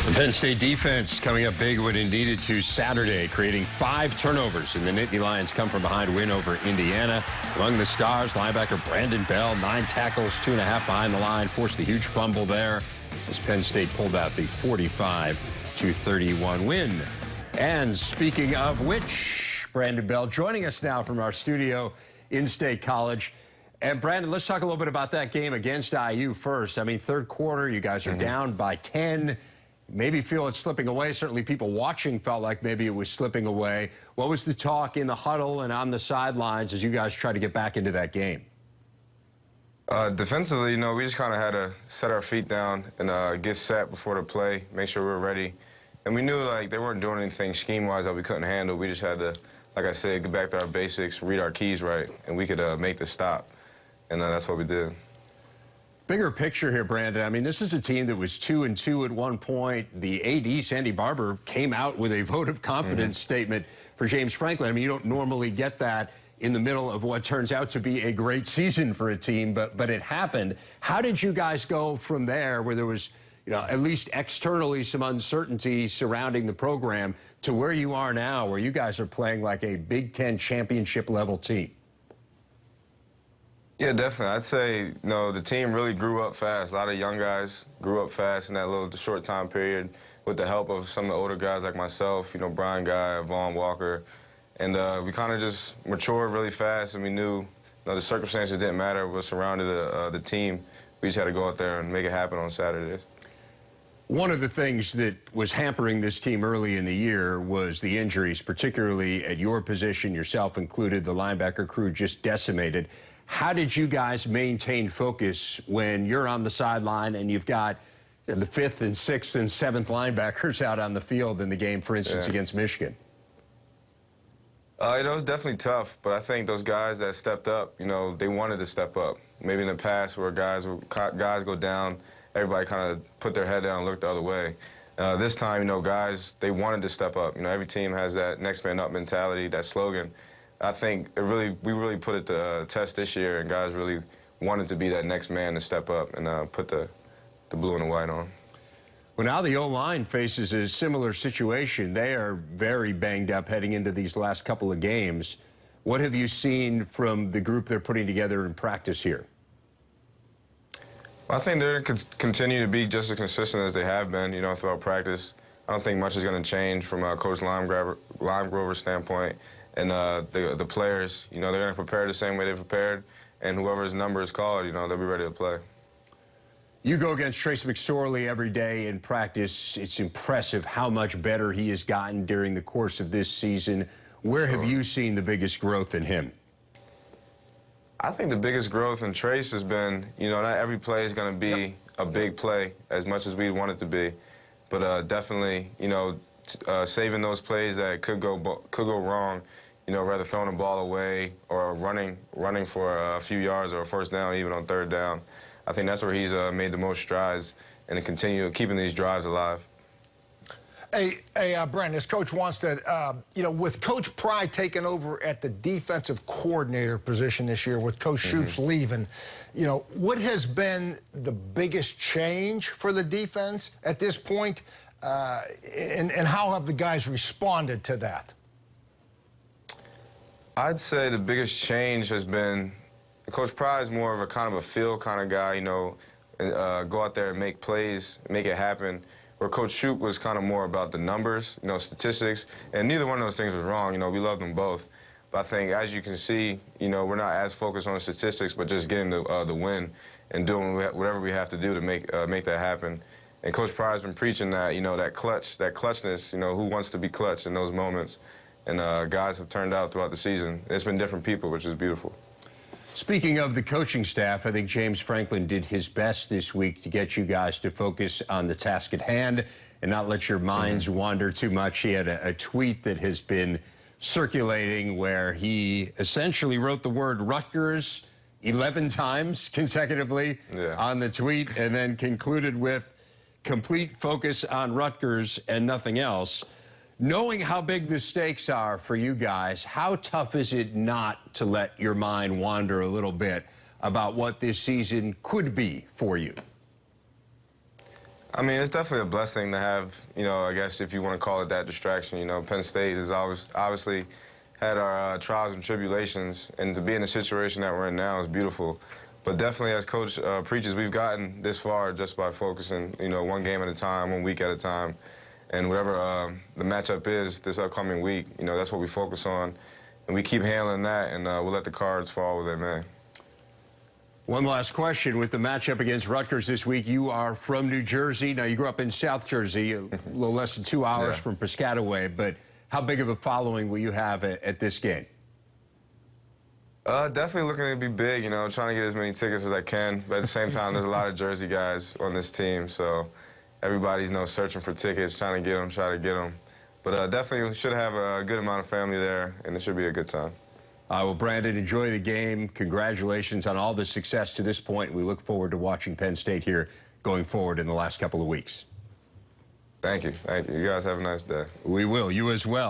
The Penn State defense coming up big when it needed to Saturday, creating 5 turnovers in the Nittany Lions come-from-behind win over Indiana. Among the stars, linebacker Brandon Bell, 9 tackles, 2.5 behind the line, forced the huge fumble there as Penn State pulled out the 45-31 win. And speaking of which, Brandon Bell joining us now from our studio in State College. And Brandon, let's talk a little bit about that game against IU first. I mean, third quarter, you guys are down by 10. Maybe feel it's slipping away. Certainly people watching felt like maybe it was slipping away. What was the talk in the huddle and on the sidelines as you guys try to get back into that game? Defensively, we just kind of had to set our feet down and get set before the play, make sure we were ready. And we knew, they weren't doing anything scheme-wise that we couldn't handle. We just had to, like I said, get back to our basics, read our keys right, and we could make the stop. And that's what we did. Bigger picture here, Brandon. I mean, this is a team that was 2-2 at one point. The AD, Sandy Barber, came out with a vote of confidence statement for James Franklin. I mean, you don't normally get that in the middle of what turns out to be a great season for a team, but it happened. How did you guys go from there, where there was, at least externally some uncertainty surrounding the program, to where you are now, where you guys are playing like a Big Ten championship level team? Yeah, definitely. I'd say, the team really grew up fast. A lot of young guys grew up fast in that little short time period with the help of some of the older guys like myself, Brian Guy, Vaughn Walker. And we kind of just matured really fast, and we knew the circumstances didn't matter what surrounded the team. We just had to go out there and make it happen on Saturdays. One of the things that was hampering this team early in the year was the injuries, particularly at your position, yourself included. The linebacker crew just decimated. How did you guys maintain focus when you're on the sideline and you've got the 5th and 6th and 7th linebackers out on the field in the game, for instance, against Michigan? It was definitely tough, but I think those guys that stepped up, they wanted to step up. Maybe in the past where guys go down, everybody kind of put their head down and looked the other way. This time, guys, they wanted to step up. Every team has that next man up mentality, that slogan. I think we really put it to test this year, and guys really wanted to be that next man to step up and put the blue and the white on. Well, now the O-line faces a similar situation. They are very banged up heading into these last couple of games. What have you seen from the group they're putting together in practice here? Well, I think they're going to continue to be just as consistent as they have been, throughout practice. I don't think much is going to change from Coach Limegrover's standpoint. And the players, they're going to prepare the same way they prepared, and whoever's number is called, they'll be ready to play. You go against Trace McSorley every day in practice. It's impressive how much better he has gotten during the course of this season. Where have you seen the biggest growth in him? I think the biggest growth in Trace has been, not every play is going to be a big play as much as we want it to be, but definitely, saving those plays that could go wrong. Rather throwing the ball away or running for a few yards or a first down, even on 3rd down. I think that's where he's made the most strides, and to continue keeping these drives alive. Hey, Brandon, as Coach Wanstead, with Coach Pry taking over at the defensive coordinator position this year, with Coach Shoop's leaving, what has been the biggest change for the defense at this point, and how have the guys responded to that? I'd say the biggest change has been Coach Pry is more of a kind of a feel kind of guy, go out there and make plays, make it happen. Where Coach Shoop was kind of more about the numbers, statistics, and neither one of those things was wrong. We love them both. But I think, as you can see, we're not as focused on the statistics, but just getting the win and doing whatever we have to do to make that happen. And Coach Pry has been preaching that, that clutchness, who wants to be clutch in those moments. And guys have turned out throughout the season. It's been different people, which is beautiful. Speaking of the coaching staff, I think James Franklin did his best this week to get you guys to focus on the task at hand and not let your minds wander too much. He had a tweet that has been circulating where he essentially wrote the word Rutgers 11 times consecutively on the tweet, and then concluded with complete focus on Rutgers and nothing else. Knowing how big the stakes are for you guys, how tough is it not to let your mind wander a little bit about what this season could be for you? I mean, it's definitely a blessing to have, you know, I guess if you want to call it that, distraction. You know, Penn State has always obviously had our trials and tribulations, and to be in the situation that we're in now is beautiful. But definitely, as Coach preaches, we've gotten this far just by focusing, you know, one game at a time, 1 week at a time. And whatever the matchup is this upcoming week, you know, that's what we focus on. And we keep handling that, and we'll let the cards fall where they may. One last question. With the matchup against Rutgers this week, you are from New Jersey. Now, you grew up in South Jersey, a little less than 2 hours from Piscataway, but how big of a following will you have at this game? Definitely looking to be big, you know, trying to get as many tickets as I can. But at the same time, there's a lot of Jersey guys on this team, so everybody's, you know, searching for tickets, trying to get them, try to get them. But definitely should have a good amount of family there, and it should be a good time. Well, Brandon, enjoy the game. Congratulations on all the success to this point. We look forward to watching Penn State here going forward in the last couple of weeks. Thank you. Thank you. You guys have a nice day. We will. You as well.